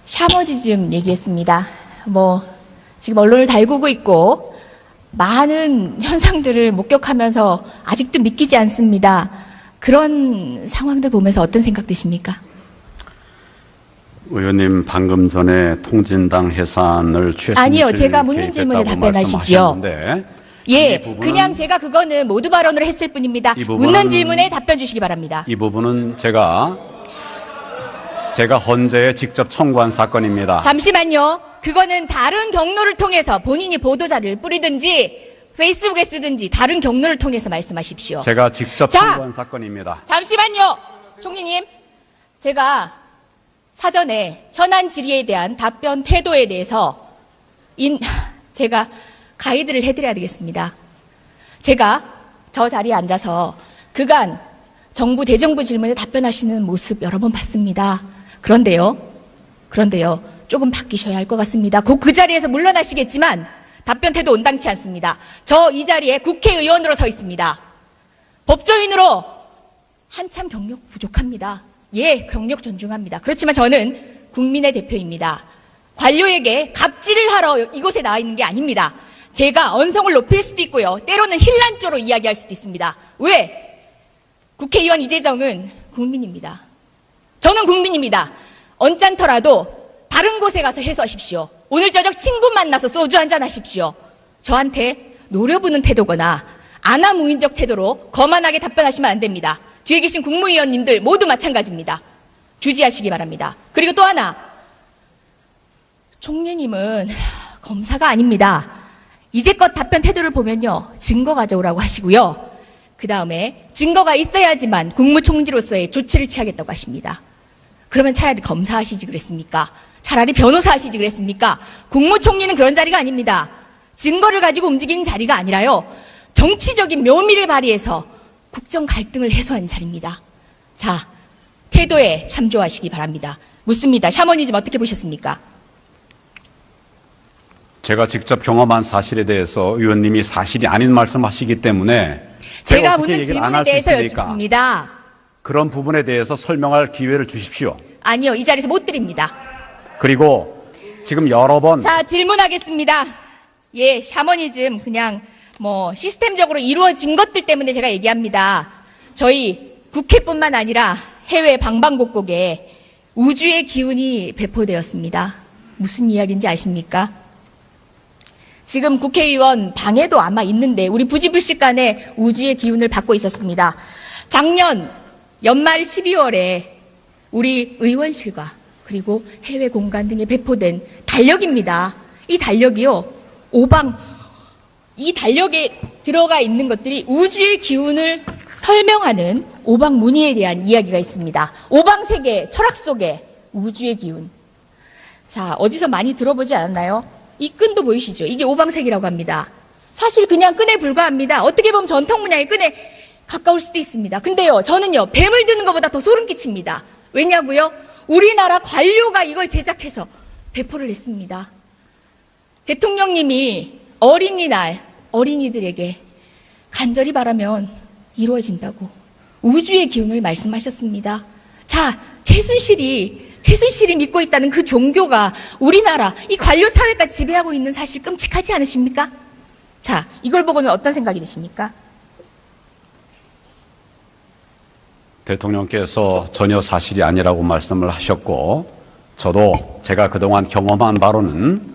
샤머니즘 얘기했습니다. 지금 언론을 달구고 있고 많은 현상들을 목격하면서 아직도 믿기지 않습니다. 그런 상황들 보면서 어떤 생각 드십니까? 의원님 방금 전에 통진당 해산을 최순실 아니요, 제가 묻는 질문에 답변하시지요. 예, 그냥 제가 그거는 모두 발언을 했을 뿐입니다. 묻는 질문에 답변 주시기 바랍니다. 이 부분은 제가 헌재에 직접 청구한 사건입니다. 잠시만요. 그거는 다른 경로를 통해서 본인이 보도자를 뿌리든지 페이스북에 쓰든지 다른 경로를 통해서 말씀하십시오. 제가 직접 청구한 사건입니다. 잠시만요. 총리님, 제가 사전에 현안 질의에 대한 답변 태도에 대해서 제가 가이드를 해드려야 되겠습니다. 제가 저 자리에 앉아서 그간 정부 대정부 질문에 답변하시는 모습 여러 번 봤습니다. 그런데요, 조금 바뀌셔야 할 것 같습니다. 곧 그 자리에서 물러나시겠지만 답변 태도 온당치 않습니다. 저 이 자리에 국회의원으로 서 있습니다. 법조인으로 한참 경력 부족합니다. 예, 경력 존중합니다. 그렇지만 저는 국민의 대표입니다. 관료에게 갑질을 하러 이곳에 나와 있는 게 아닙니다. 제가 언성을 높일 수도 있고요. 때로는 힐난조로 이야기할 수도 있습니다. 왜? 국회의원 이재정은 국민입니다. 저는 국민입니다. 언짢더라도 다른 곳에 가서 해소하십시오. 오늘 저녁 친구 만나서 소주 한잔 하십시오. 저한테 노려보는 태도거나 아나무인적 태도로 거만하게 답변하시면 안 됩니다. 뒤에 계신 국무위원님들 모두 마찬가지입니다. 주지하시기 바랍니다. 그리고 또 하나, 총리님은 검사가 아닙니다. 이제껏 답변 태도를 보면요, 증거 가져오라고 하시고요. 그 다음에 증거가 있어야지만 국무총리로서의 조치를 취하겠다고 하십니다. 그러면 차라리 검사하시지 그랬습니까? 차라리 변호사 하시지 그랬습니까? 국무총리는 그런 자리가 아닙니다. 증거를 가지고 움직이는 자리가 아니라요, 정치적인 묘미를 발휘해서 국정 갈등을 해소하는 자리입니다. 자, 태도에 참조하시기 바랍니다. 묻습니다. 샤머니즘 어떻게 보셨습니까? 제가 직접 경험한 사실에 대해서 의원님이 사실이 아닌 말씀하시기 때문에 제가 묻는 질문에 대해서 여쭙습니다. 그런 부분에 대해서 설명할 기회를 주십시오. 아니요, 이 자리에서 못 드립니다. 그리고 지금 여러 번 자, 질문하겠습니다. 예, 샤머니즘 그냥 시스템적으로 이루어진 것들 때문에 제가 얘기합니다. 저희 국회뿐만 아니라 해외 방방곡곡에 우주의 기운이 배포되었습니다. 무슨 이야기인지 아십니까? 지금 국회의원 방에도 아마 있는데 우리 부지불식간에 우주의 기운을 받고 있었습니다. 작년 연말 12월에 우리 의원실과 그리고 해외 공간 등에 배포된 달력입니다. 이 달력이요, 이 달력에 들어가 있는 것들이 우주의 기운을 설명하는 오방무늬에 대한 이야기가 있습니다. 오방세계 철학 속에 우주의 기운. 자, 어디서 많이 들어보지 않았나요? 이 끈도 보이시죠? 이게 오방색이라고 합니다. 사실 그냥 끈에 불과합니다. 어떻게 보면 전통 문양의 끈에 가까울 수도 있습니다. 근데요, 저는요, 뱀을 드는 것보다 더 소름 끼칩니다. 왜냐고요? 우리나라 관료가 이걸 제작해서 배포를 했습니다. 대통령님이 어린이날 어린이들에게 간절히 바라면 이루어진다고 우주의 기운을 말씀하셨습니다. 자, 최순실이 믿고 있다는 그 종교가 우리나라 이 관료 사회까지 지배하고 있는 사실 끔찍하지 않으십니까? 자, 이걸 보고는 어떤 생각이 드십니까? 대통령께서 전혀 사실이 아니라고 말씀을 하셨고, 저도 제가 그동안 경험한 바로는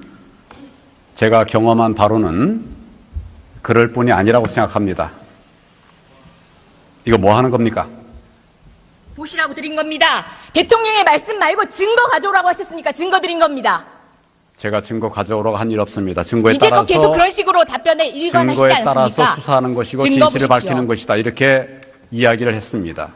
그럴 뿐이 아니라고 생각합니다. 이거 뭐 하는 겁니까? 보시라고 드린 겁니다. 대통령의 말씀 말고 증거 가져오라고 하셨으니까 증거 드린 겁니다. 제가 증거 가져오라고 한 일 없습니다. 증거에 이제껏 따라서 계속 그런 식으로 답변에 일관하시지 않습니까? 증거에 따라서 수사하는 것이고 진실을 밝히는 것이다, 이렇게 이야기를 했습니다.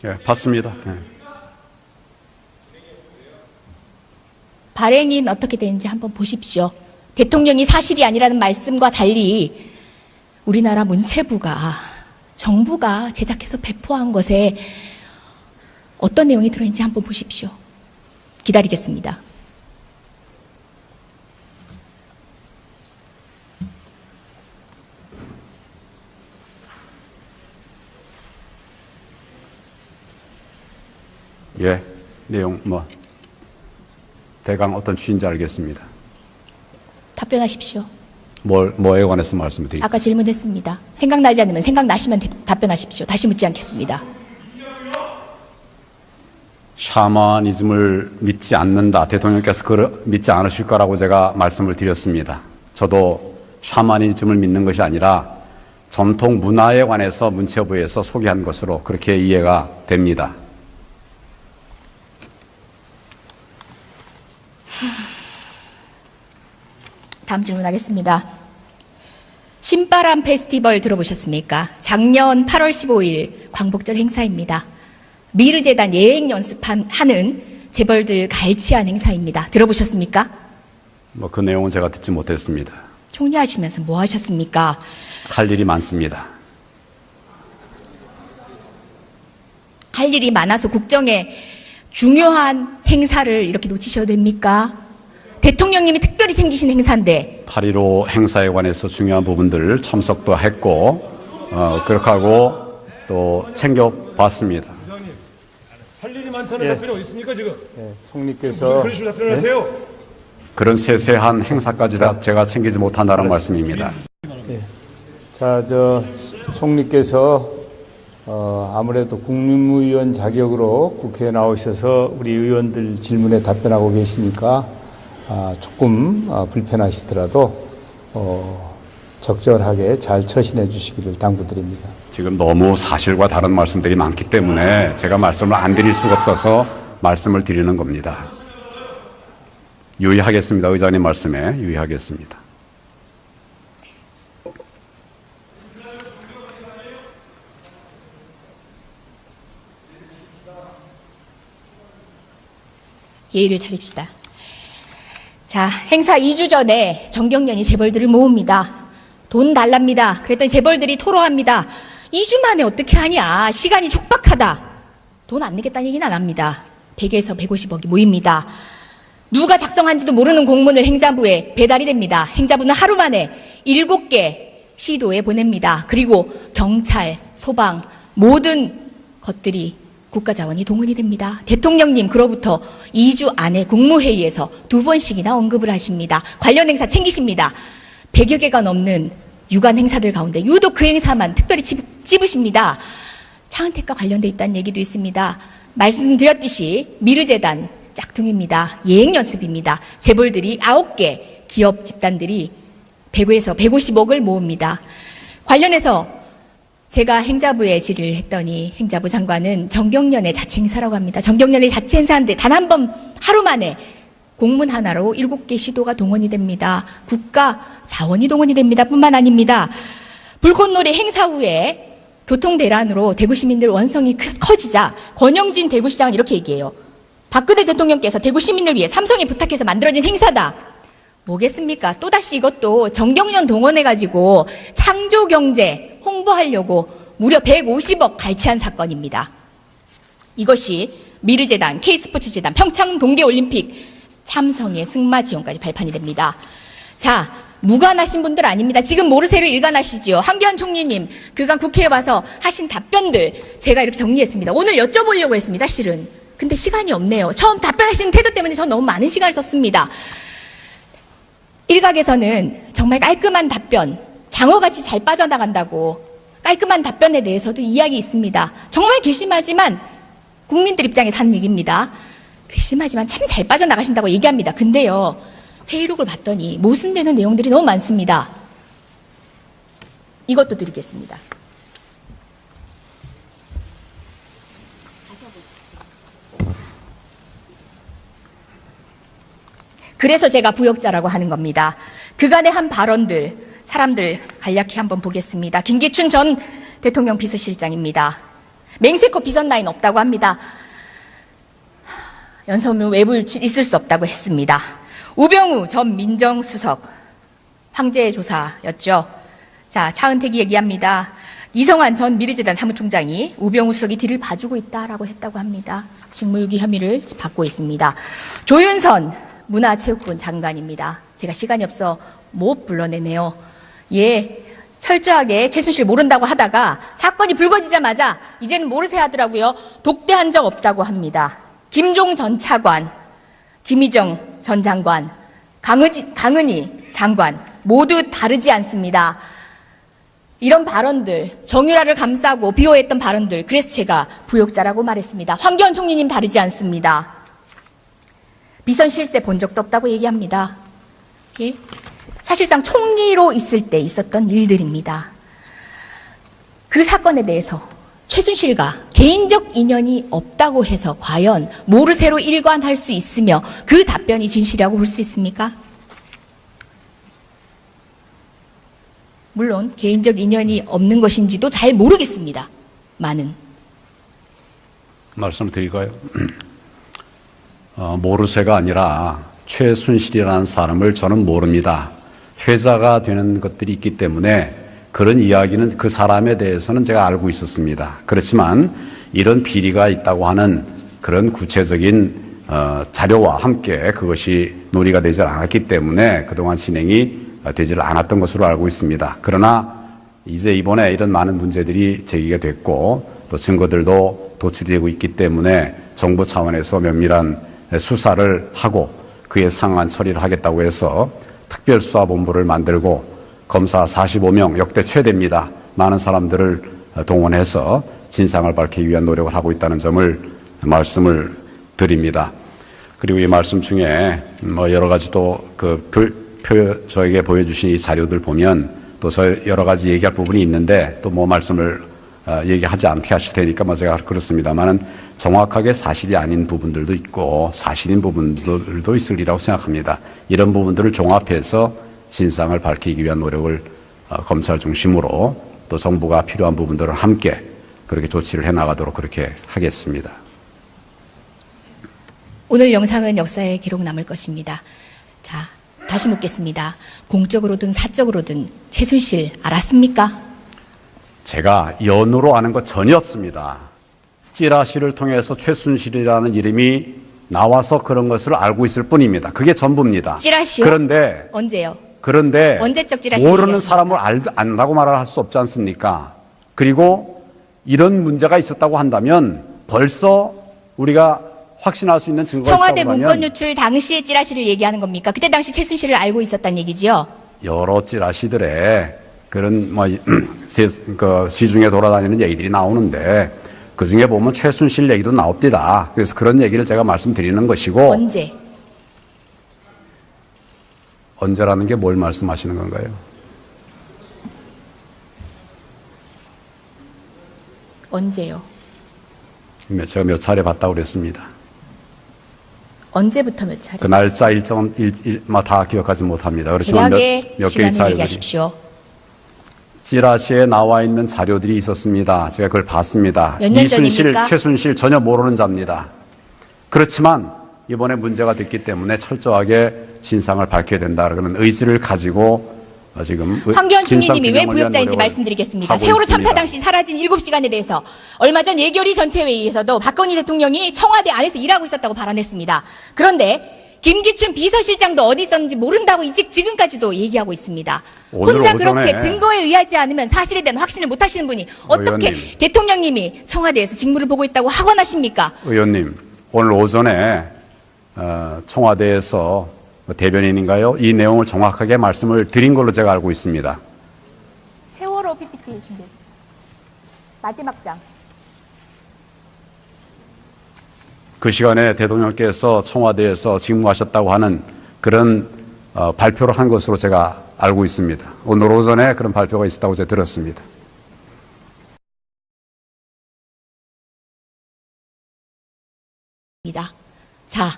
예, 봤습니다. 예. 발행인 어떻게 되는지 한번 보십시오. 대통령이 사실이 아니라는 말씀과 달리 우리나라 문체부가, 정부가 제작해서 배포한 것에 어떤 내용이 들어있는지 한번 보십시오. 기다리겠습니다. 예, 내용 대강 어떤 취지인지 알겠습니다. 답변하십시오. 뭐에 관해서 말씀드릴까요? 아까 질문했습니다. 생각나지 않으면 생각나시면 답변하십시오. 다시 묻지 않겠습니다. 샤머니즘을 믿지 않는다. 대통령께서 그걸 믿지 않으실 거라고 제가 말씀을 드렸습니다. 저도 샤머니즘을 믿는 것이 아니라 전통 문화에 관해서 문체부에서 소개한 것으로 그렇게 이해가 됩니다. 다음 질문하겠습니다. 신바람 페스티벌 들어보셨습니까? 작년 8월 15일 광복절 행사입니다. 미르재단 예행 연습하는 재벌들 갈취한 행사입니다. 들어보셨습니까? 그 내용은 제가 듣지 못했습니다. 총리하시면서 뭐 하셨습니까? 할 일이 많습니다. 할 일이 많아서 국정에 중요한 행사를 이렇게 놓치셔도 됩니까? 대통령님이 특별히 챙기신 행사인데 8.15 행사에 관해서 중요한 부분들 참석도 했고 그렇게 하고 또 챙겨봤습니다. 할 일이 많다는 답변이 어디 있습니까 지금? 총리께서 그런 식으로 답변하세요. 그런 세세한 행사까지 다 제가 챙기지 못한다는 말씀입니다. 총리께서 아무래도 국무위원 자격으로 국회에 나오셔서 우리 의원들 질문에 답변하고 계시니까 조금 불편하시더라도 적절하게 잘 처신해 주시기를 당부드립니다. 지금 너무 사실과 다른 말씀들이 많기 때문에 제가 말씀을 안 드릴 수가 없어서 말씀을 드리는 겁니다. 유의하겠습니다. 의장님 말씀에 유의하겠습니다. 예의를 차립시다. 자, 행사 2주 전에 정경련이 재벌들을 모읍니다. 돈 달랍니다. 그랬더니 재벌들이 토로합니다. 2주 만에 어떻게 하냐. 시간이 촉박하다. 돈 안 내겠다는 얘기는 안 합니다. 100에서 150억이 모입니다. 누가 작성한지도 모르는 공문을 행자부에 배달이 됩니다. 행자부는 하루 만에 7개 시도에 보냅니다. 그리고 경찰, 소방, 모든 것들이 국가자원이 동원이 됩니다. 대통령님 그로부터 2주 안에 국무회의에서 2번씩이나 언급을 하십니다. 관련 행사 챙기십니다. 100여 개가 넘는 유관 행사들 가운데 유독 그 행사만 특별히 찝으십니다. 차은택과 관련돼 있다는 얘기도 있습니다. 말씀드렸듯이 미르재단 짝퉁입니다. 예행연습입니다. 재벌들이 9개 기업 집단들이 100에서 150억을 모읍니다. 관련해서 제가 행자부에 질의를 했더니 행자부 장관은 정경련의 자체 행사라고 합니다. 정경련의 자체 행사인데 단 한 번 하루 만에 공문 하나로 7개 시도가 동원이 됩니다. 국가 자원이 동원이 됩니다. 뿐만 아닙니다. 불꽃놀이 행사 후에 교통대란으로 대구 시민들 원성이 커지자 권영진 대구시장은 이렇게 얘기해요. 박근혜 대통령께서 대구 시민을 위해 삼성이 부탁해서 만들어진 행사다. 뭐겠습니까? 또다시 이것도 정경련 동원해가지고 창조경제 홍보하려고 무려 150억 갈취한 사건입니다. 이것이 미르재단, K스포츠재단, 평창 동계올림픽, 삼성의 승마 지원까지 발판이 됩니다. 자, 무관하신 분들 아닙니다. 지금 모르쇠를 일관하시지요. 황교안 총리님 그간 국회에 와서 하신 답변들 제가 이렇게 정리했습니다. 오늘 여쭤보려고 했습니다. 실은. 근데 시간이 없네요. 처음 답변하시는 태도 때문에 저 너무 많은 시간을 썼습니다. 일각에서는 정말 깔끔한 답변, 장어같이 잘 빠져나간다고 깔끔한 답변에 대해서도 이야기 있습니다. 정말 괘씸하지만 국민들 입장에서 하는 얘기입니다. 괘씸하지만 참 잘 빠져나가신다고 얘기합니다. 근데요, 회의록을 봤더니 모순되는 내용들이 너무 많습니다. 이것도 드리겠습니다. 그래서 제가 부역자라고 하는 겁니다. 그간의 한 발언들, 사람들 간략히 한번 보겠습니다. 김기춘 전 대통령 비서실장입니다. 맹세코 비선 라인 없다고 합니다. 연설문 외부 유출 있을 수 없다고 했습니다. 우병우 전 민정수석 황제 조사였죠. 자, 차은택이 얘기합니다. 이성환 전 미르재단 사무총장이 우병우 수석이 뒤를 봐주고 있다라고 했다고 합니다. 직무유기 혐의를 받고 있습니다. 조윤선 문화체육부 장관입니다. 제가 시간이 없어 못 불러내네요. 예, 철저하게 최순실 모른다고 하다가 사건이 불거지자마자 이제는 모르세 하더라고요. 독대한 적 없다고 합니다. 김종 전 차관, 김희정 전 장관, 강은희 장관 모두 다르지 않습니다. 이런 발언들, 정유라를 감싸고 비호했던 발언들, 그래서 제가 부역자라고 말했습니다. 황교안 총리님 다르지 않습니다. 비선 실세 본 적도 없다고 얘기합니다. 예? 사실상 총리로 있을 때 있었던 일들입니다. 그 사건에 대해서 최순실과 개인적 인연이 없다고 해서 과연 모르쇠로 일관할 수 있으며 그 답변이 진실이라고 볼 수 있습니까? 물론 개인적 인연이 없는 것인지도 잘 모르겠습니다. 많은. 말씀을 드릴까요? 모르쇠가 아니라 최순실이라는 사람을 저는 모릅니다. 회자가 되는 것들이 있기 때문에 그런 이야기는 그 사람에 대해서는 제가 알고 있었습니다. 그렇지만 이런 비리가 있다고 하는 그런 구체적인 자료와 함께 그것이 논의가 되지 않았기 때문에 그동안 진행이 되지 않았던 것으로 알고 있습니다. 그러나 이제 이번에 이런 많은 문제들이 제기가 됐고 또 증거들도 도출되고 있기 때문에 정부 차원에서 면밀한 수사를 하고 그에 상한 처리를 하겠다고 해서 특별수사본부를 만들고 검사 45명 역대 최대입니다. 많은 사람들을 동원해서 진상을 밝히기 위한 노력을 하고 있다는 점을 말씀을 드립니다. 그리고 이 말씀 중에 여러 가지 또 저에게 보여주신 이 자료들 보면 또 여러 가지 얘기할 부분이 있는데 또 말씀을 얘기하지 않게 하실 테니까 제가 그렇습니다만은 정확하게 사실이 아닌 부분들도 있고 사실인 부분들도 있으리라고 생각합니다. 이런 부분들을 종합해서 진상을 밝히기 위한 노력을 검찰 중심으로 또 정부가 필요한 부분들을 함께 그렇게 조치를 해나가도록 그렇게 하겠습니다. 오늘 영상은 역사에 기록 남을 것입니다. 자, 다시 묻겠습니다. 공적으로든 사적으로든 최순실 알았습니까? 제가 연으로 아는 것 전혀 없습니다. 찌라시를 통해서 최순실이라는 이름이 나와서 그런 것을 알고 있을 뿐입니다. 그게 전부입니다. 찌라시요? 그런데 언제요? 언제적 찌라시 모르는 얘기하십니까? 사람을 안다고 말을 할 수 없지 않습니까? 그리고 이런 문제가 있었다고 한다면 벌써 우리가 확신할 수 있는 증거가 청와대 있다고 하면 문건 유출 당시의 찌라시를 얘기하는 겁니까? 그때 당시 최순실을 알고 있었다는 얘기지요? 여러 찌라시들의 그런 시중에 돌아다니는 얘기들이 나오는데 그 중에 보면 최순실 얘기도 나옵니다. 그래서 그런 얘기를 제가 말씀드리는 것이고 언제? 언제라는 게 뭘 말씀하시는 건가요? 언제요? 제가 몇 차례 봤다고 그랬습니다. 언제부터 몇 차례? 그 날짜 일정 다 기억하지 못합니다. 그렇지만 몇 개의 시간을 차례 얘기하십시오. 찌라시에 나와 있는 자료들이 있었습니다. 제가 그걸 봤습니다. 몇 년 이순실, 전입니까? 최순실 전혀 모르는 자입니다. 그렇지만 이번에 문제가 됐기 때문에 철저하게 진상을 밝혀야 된다는 의지를 가지고 지금 황교안 총리님이 왜 진상규명을 위한 부역자인지 노력을 말씀드리겠습니다. 하고 세월호 참사 있습니다. 당시 사라진 7시간에 대해서 얼마 전 예결위 전체회의에서도 박건희 대통령이 청와대 안에서 일하고 있었다고 발언했습니다. 그런데 김기춘 비서실장도 어디 있었는지 모른다고 지금까지도 얘기하고 있습니다. 오늘 혼자 오전에 그렇게 증거에 의하지 않으면 사실에 대한 확신을 못 하시는 분이 어떻게 의원님. 대통령님이 청와대에서 직무를 보고 있다고 하관하십니까? 의원님, 오늘 오전에 청와대에서 대변인인가요? 이 내용을 정확하게 말씀을 드린 걸로 제가 알고 있습니다. 세월호 PPT 준비. 마지막 장. 그 시간에 대통령께서 청와대에서 직무하셨다고 하는 그런 발표를 한 것으로 제가 알고 있습니다. 오늘 오전에 그런 발표가 있었다고 제가 들었습니다. 자,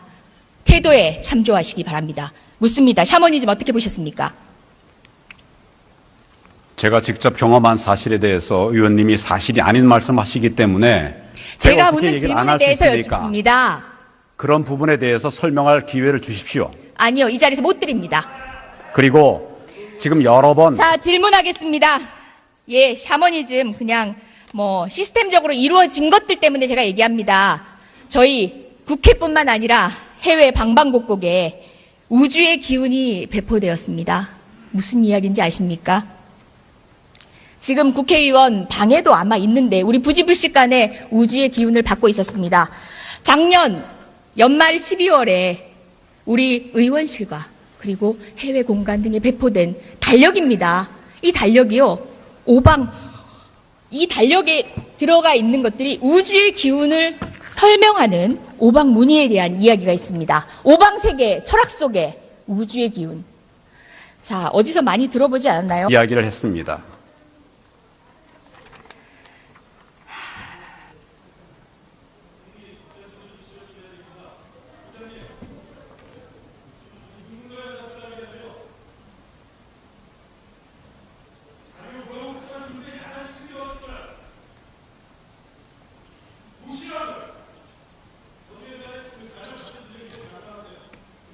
태도에 참조하시기 바랍니다. 묻습니다. 샤머니즘 어떻게 보셨습니까? 제가 직접 경험한 사실에 대해서 의원님이 사실이 아닌 말씀하시기 때문에 제가 어떻게 묻는 얘기를 안 질문에 할 수 대해서 있습니까? 여쭙습니다. 그런 부분에 대해서 설명할 기회를 주십시오. 아니요, 이 자리에서 못 드립니다. 그리고 지금 여러 번 자, 질문하겠습니다. 예, 샤머니즘 그냥 뭐 시스템적으로 이루어진 것들 때문에 제가 얘기합니다. 저희 국회뿐만 아니라 해외 방방곡곡에 우주의 기운이 배포되었습니다. 무슨 이야기인지 아십니까? 지금 국회의원 방에도 아마 있는데 우리 부지불식간에 우주의 기운을 받고 있었습니다. 작년 연말 12월에 우리 의원실과 그리고 해외 공간 등에 배포된 달력입니다. 이 달력이요, 이 달력에 들어가 있는 것들이 우주의 기운을 설명하는 오방무늬에 대한 이야기가 있습니다. 오방세계 철학 속에 우주의 기운. 자, 어디서 많이 들어보지 않았나요? 이야기를 했습니다.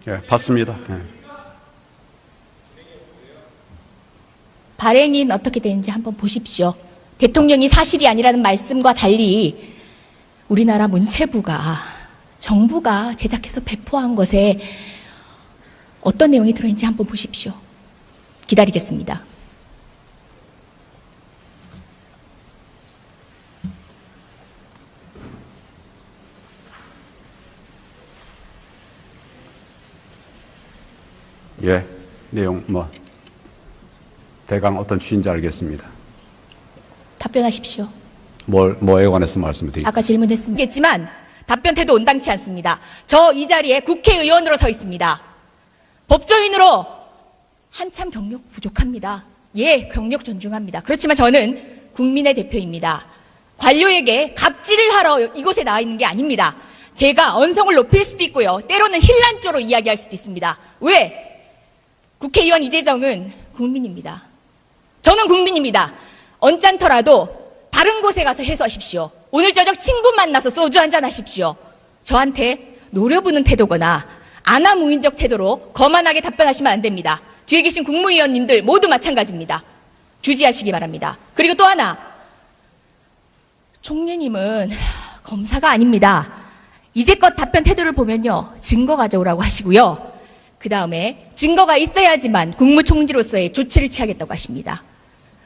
예, 봤습니다. 예. 발행인 어떻게 되는지 한번 보십시오. 대통령이 사실이 아니라는 말씀과 달리 우리나라 문체부가, 정부가 제작해서 배포한 것에 어떤 내용이 들어있는지 한번 보십시오. 기다리겠습니다. 예, 내용 대강 어떤 취지인지 알겠습니다. 답변하십시오. 뭐에 관해서 말씀을 드릴까요? 아까 질문했지만 답변 태도 온당치 않습니다. 저 이 자리에 국회의원으로 서 있습니다. 법조인으로 한참 경력 부족합니다. 예, 경력 존중합니다. 그렇지만 저는 국민의 대표입니다. 관료에게 갑질을 하러 이곳에 나와 있는 게 아닙니다. 제가 언성을 높일 수도 있고요. 때로는 힐난조로 이야기할 수도 있습니다. 왜? 국회의원 이재정은 국민입니다. 저는 국민입니다. 언짢더라도 다른 곳에 가서 해소하십시오. 오늘 저녁 친구 만나서 소주 한잔 하십시오. 저한테 노려보는 태도거나 아나무인적 태도로 거만하게 답변하시면 안 됩니다. 뒤에 계신 국무위원님들 모두 마찬가지입니다. 주지하시기 바랍니다. 그리고 또 하나, 총리님은 검사가 아닙니다. 이제껏 답변 태도를 보면요, 증거 가져오라고 하시고요. 그 다음에 증거가 있어야지만 국무총리로서의 조치를 취하겠다고 하십니다.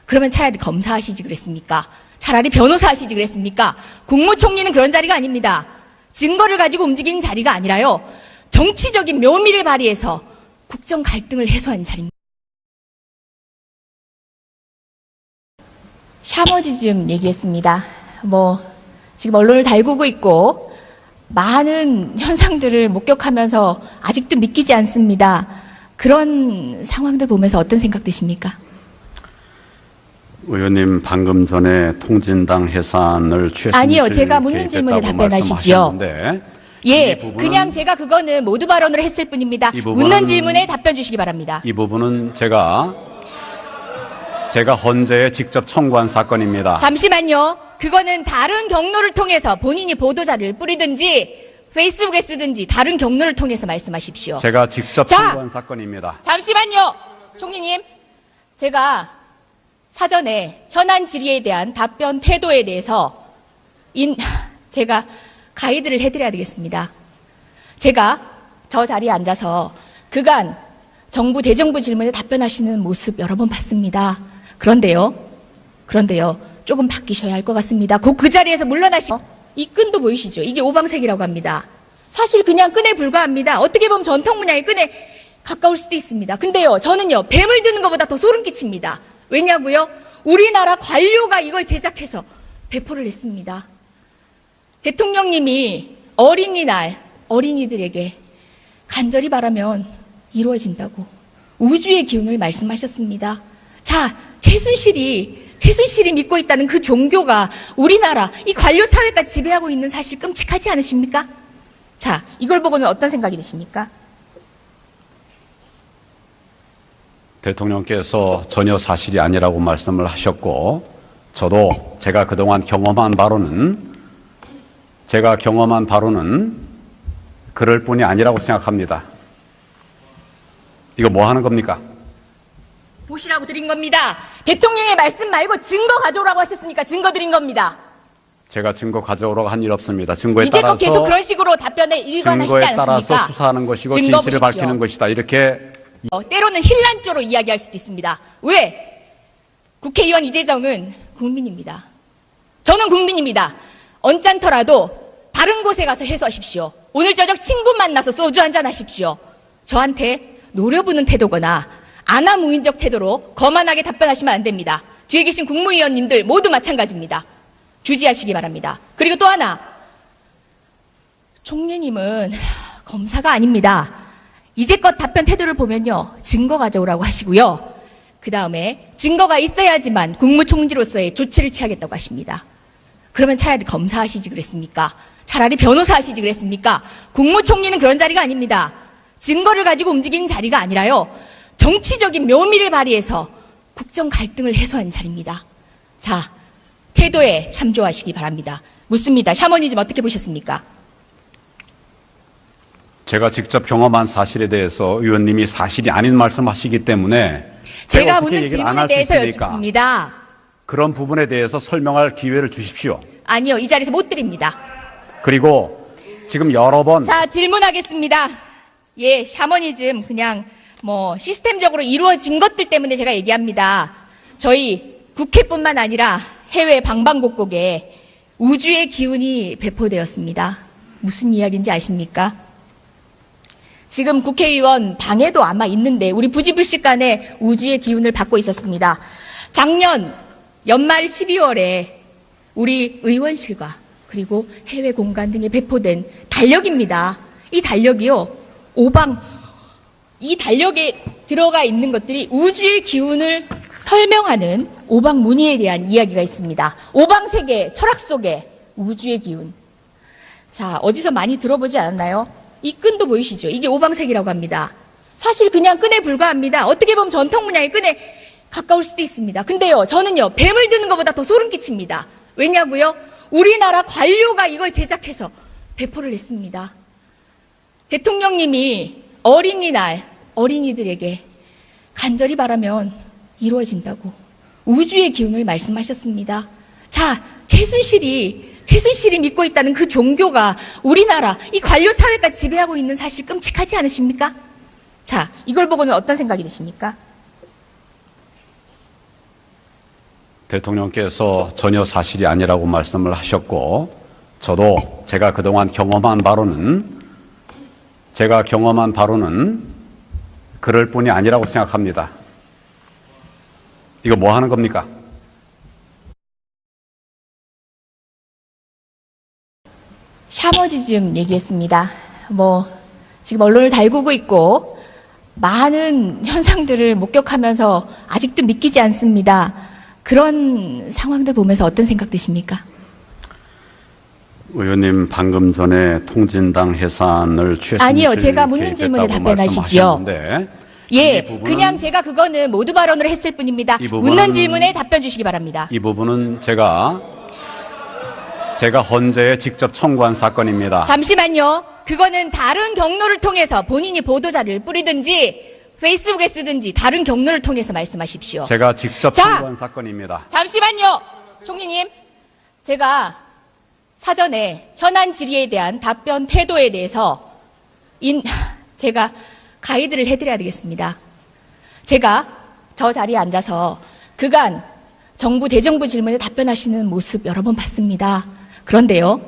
그러면 차라리 검사하시지 그랬습니까? 차라리 변호사 하시지 그랬습니까? 국무총리는 그런 자리가 아닙니다. 증거를 가지고 움직이는 자리가 아니라요, 정치적인 묘미를 발휘해서 국정 갈등을 해소하는 자리입니다. 샤머니즘 얘기했습니다. 지금 언론을 달구고 있고 많은 현상들을 목격하면서 아직도 믿기지 않습니다. 그런 상황들 보면서 어떤 생각 드십니까? 의원님 방금 전에 통진당 해산을 최순실 아니요, 제가 묻는 질문에 답변하시지요. 예, 그냥 제가 그거는 모두 발언을 했을 뿐입니다. 묻는 질문에 답변 주시기 바랍니다. 이 부분은 제가 헌재에 직접 청구한 사건입니다. 잠시만요. 그거는 다른 경로를 통해서 본인이 보도자를 뿌리든지 페이스북에 쓰든지 다른 경로를 통해서 말씀하십시오. 제가 직접 청구한 사건입니다. 잠시만요. 총리님, 제가 사전에 현안 질의에 대한 답변 태도에 대해서 제가 가이드를 해드려야 되겠습니다. 제가 저 자리에 앉아서 그간 정부 대정부 질문에 답변하시는 모습 여러 번 봤습니다. 그런데요, 조금 바뀌셔야 할 것 같습니다. 곧 그 자리에서 물러나시죠. 이 끈도 보이시죠? 이게 오방색이라고 합니다. 사실 그냥 끈에 불과합니다. 어떻게 보면 전통 문양의 끈에 가까울 수도 있습니다. 근데요, 저는요, 뱀을 드는 것보다 더 소름 끼칩니다. 왜냐고요? 우리나라 관료가 이걸 제작해서 배포를 했습니다. 대통령님이 어린이날 어린이들에게 간절히 바라면 이루어진다고 우주의 기운을 말씀하셨습니다. 자, 최순실이 믿고 있다는 그 종교가 우리나라 이 관료 사회까지 지배하고 있는 사실 끔찍하지 않으십니까? 자, 이걸 보고는 어떤 생각이 드십니까? 대통령께서 전혀 사실이 아니라고 말씀을 하셨고, 저도 제가 그동안 경험한 바로는 그럴 뿐이 아니라고 생각합니다. 이거 뭐 하는 겁니까? 보시라고 드린 겁니다. 대통령의 말씀 말고 증거 가져오라고 하셨으니까 증거 드린 겁니다. 제가 증거 가져오라고 한 일 없습니다. 증거에 이제껏 따라서 계속 그런 식으로 답변에 일관하시지 증거에 않습니까? 따라서 수사하는 것이고 증거 진실을 보십시오. 밝히는 것이다. 이렇게 때로는 힐난조로 이야기할 수도 있습니다. 왜? 국회의원 이재정은 국민입니다. 저는 국민입니다. 언짢더라도 다른 곳에 가서 해소하십시오. 오늘 저녁 친구 만나서 소주 한잔 하십시오. 저한테 노려보는 태도거나 아나무인적 태도로 거만하게 답변하시면 안 됩니다. 뒤에 계신 국무위원님들 모두 마찬가지입니다. 주지하시기 바랍니다. 그리고 또 하나, 총리님은 검사가 아닙니다. 이제껏 답변 태도를 보면요, 증거 가져오라고 하시고요. 그 다음에 증거가 있어야지만 국무총리로서의 조치를 취하겠다고 하십니다. 그러면 차라리 검사 하시지 그랬습니까? 차라리 변호사 하시지 그랬습니까? 국무총리는 그런 자리가 아닙니다. 증거를 가지고 움직이는 자리가 아니라요, 정치적인 묘미를 발휘해서 국정 갈등을 해소하는 자리입니다. 자, 태도에 참조하시기 바랍니다. 묻습니다. 샤머니즘 어떻게 보셨습니까? 제가 직접 경험한 사실에 대해서 의원님이 사실이 아닌 말씀하시기 때문에 제가 어떻게 묻는 얘기를 안 질문에 할 수 대해서 있습니까? 여쭙습니다. 그런 부분에 대해서 설명할 기회를 주십시오. 아니요, 이 자리에서 못 드립니다. 그리고 지금 여러 번 자, 질문하겠습니다. 예, 샤머니즘 그냥 시스템적으로 이루어진 것들 때문에 제가 얘기합니다. 저희 국회뿐만 아니라 해외 방방곡곡에 우주의 기운이 배포되었습니다. 무슨 이야기인지 아십니까? 지금 국회의원 방에도 아마 있는데 우리 부지불식간에 우주의 기운을 받고 있었습니다. 작년 연말 12월에 우리 의원실과 그리고 해외 공간 등에 배포된 달력입니다. 이 달력이요, 이 달력에 들어가 있는 것들이 우주의 기운을 설명하는 오방무늬에 대한 이야기가 있습니다. 오방세계, 철학 속에 우주의 기운. 자, 어디서 많이 들어보지 않았나요? 이 끈도 보이시죠? 이게 오방색이라고 합니다. 사실 그냥 끈에 불과합니다. 어떻게 보면 전통 문양의 끈에 가까울 수도 있습니다. 근데요, 저는요, 뱀을 드는 것보다 더 소름 끼칩니다. 왜냐고요? 우리나라 관료가 이걸 제작해서 배포를 했습니다. 대통령님이 어린이날 어린이들에게 간절히 바라면 이루어진다고 우주의 기운을 말씀하셨습니다. 자, 최순실이 믿고 있다는 그 종교가 우리나라 이 관료 사회까지 지배하고 있는 사실 끔찍하지 않으십니까? 자, 이걸 보고는 어떤 생각이 드십니까? 대통령께서 전혀 사실이 아니라고 말씀을 하셨고, 저도 제가 그동안 경험한 바로는 그럴 뿐이 아니라고 생각합니다. 이거 뭐 하는 겁니까? 샤머니즘 얘기했습니다. 지금 언론을 달구고 있고 많은 현상들을 목격하면서 아직도 믿기지 않습니다. 그런 상황들 보면서 어떤 생각 드십니까? 의원님 방금 전에 통진당 해산을 최순실 아니요, 제가 묻는 질문에 답변하시지요. 예, 그냥 제가 그거는 모두 발언을 했을 뿐입니다. 묻는 질문에 답변 주시기 바랍니다. 이 부분은 제가 헌재에 직접 청구한 사건입니다. 잠시만요. 그거는 다른 경로를 통해서 본인이 보도자를 뿌리든지 페이스북에 쓰든지 다른 경로를 통해서 말씀하십시오. 제가 직접 청구한 사건입니다. 잠시만요. 총리님, 제가 사전에 현안 질의에 대한 답변 태도에 대해서 제가 가이드를 해드려야 되겠습니다. 제가 저 자리에 앉아서 그간 정부 대정부 질문에 답변하시는 모습 여러 번 봤습니다. 그런데요,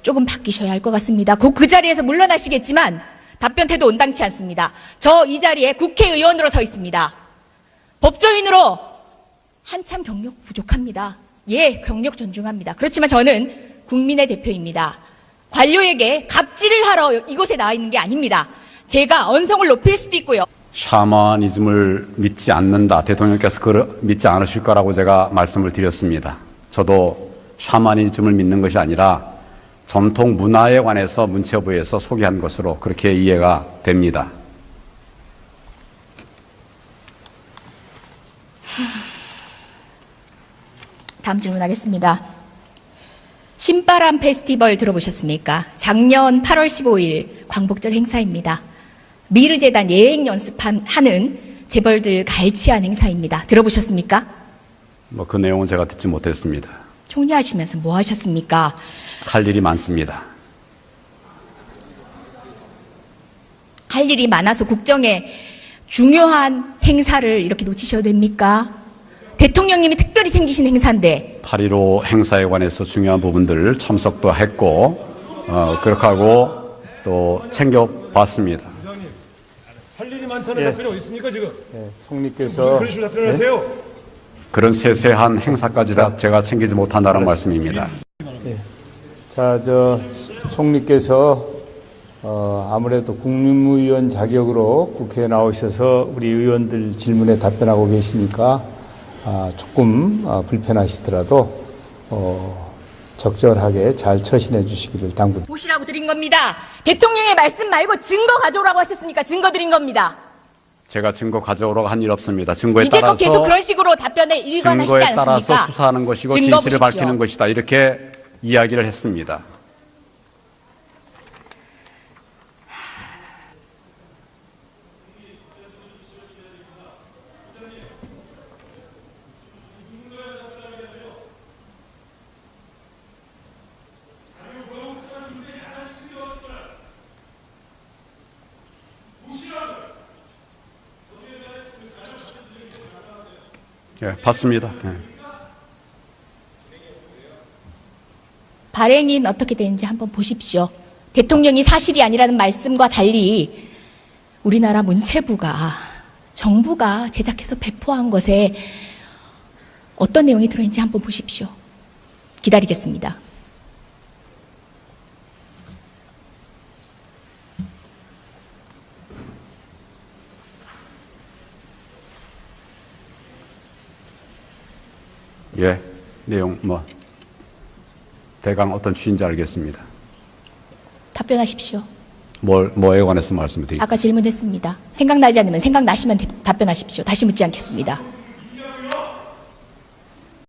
조금 바뀌셔야 할 것 같습니다. 곧 그 자리에서 물러나시겠지만 답변 태도 온당치 않습니다. 저 이 자리에 국회의원으로 서 있습니다. 법조인으로 한참 경력 부족합니다. 예, 경력 존중합니다. 그렇지만 저는 국민의 대표입니다. 관료에게 갑질을 하러 이곳에 나와 있는 게 아닙니다. 제가 언성을 높일 수도 있고요. 샤머니즘을 믿지 않는다. 대통령께서 그걸 믿지 않으실 거라고 제가 말씀을 드렸습니다. 저도 샤머니즘을 믿는 것이 아니라 전통 문화에 관해서 문체부에서 소개한 것으로 그렇게 이해가 됩니다. 다음 질문하겠습니다. 신바람 페스티벌 들어보셨습니까? 작년 8월 15일 광복절 행사입니다. 미르재단 예행 연습하는 재벌들 갈취한 행사입니다. 들어보셨습니까? 뭐 그 내용은 제가 듣지 못했습니다. 총리하시면서 뭐 하셨습니까? 할 일이 많습니다. 할 일이 많아서 국정에 중요한 행사를 이렇게 놓치셔도 됩니까? 대통령님이 특별히 챙기신 행사인데 8.15 행사에 관해서 중요한 부분들 참석도 했고 그렇게 하고 또 챙겨봤습니다. 부장님, 할 일이 많다는 예. 답변이 어디 있습니까 지금? 네, 무슨 총리께서 그런 식으로 답변을 하세요? 그런 세세한 행사까지 다 제가 챙기지 못한다는 말씀입니다. 총리께서 아무래도 국무위원 자격으로 국회에 나오셔서 우리 의원들 질문에 답변하고 계시니까 조금 불편하시더라도 적절하게 잘 처신해 주시기를 당부드립니다. 보시라고 드린 겁니다. 대통령의 말씀 말고 증거 가져오라고 하셨으니까 증거 드린 겁니다. 제가 증거 가져오라고 한 일 없습니다. 증거에 이제껏 따라서 계속 그런 식으로 답변에 일관하시지 증거에 않습니까? 따라서 수사하는 것이고 증거 진실을 보십시오. 밝히는 것이다. 이렇게 이야기를 했습니다. 예, 봤습니다. 예. 발행인 어떻게 되는지 한번 보십시오. 대통령이 사실이 아니라는 말씀과 달리 우리나라 문체부가 정부가 제작해서 배포한 것에 어떤 내용이 들어있는지 한번 보십시오. 기다리겠습니다. 예, 내용 대강 어떤 취지인지 알겠습니다. 답변하십시오. 뭐에 관해서 말씀을 드릴까요? 아까 질문했습니다. 생각나지 않으면 생각나시면 답변하십시오. 다시 묻지 않겠습니다.